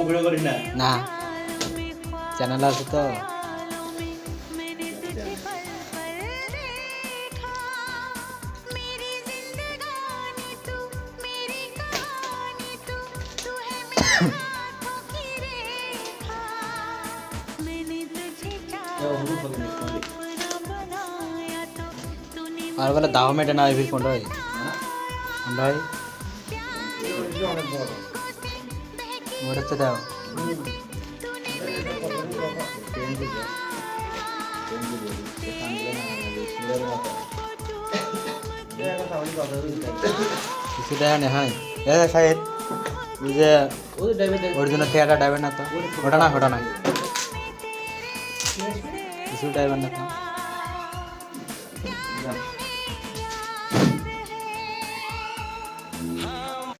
Video করিস না? না, চ্যানেল আছে তো। আর বলে দাও মেটে না এভির কোনটা হয় কোনটা হয় ওটা তো দাও কিছু দেয় না। হ্যাঁ সাহেব ওই যে অরিজিনাল থিয়েটার ড্রাইভার না তো, ওটা না কিছু ড্রাইভার না তো।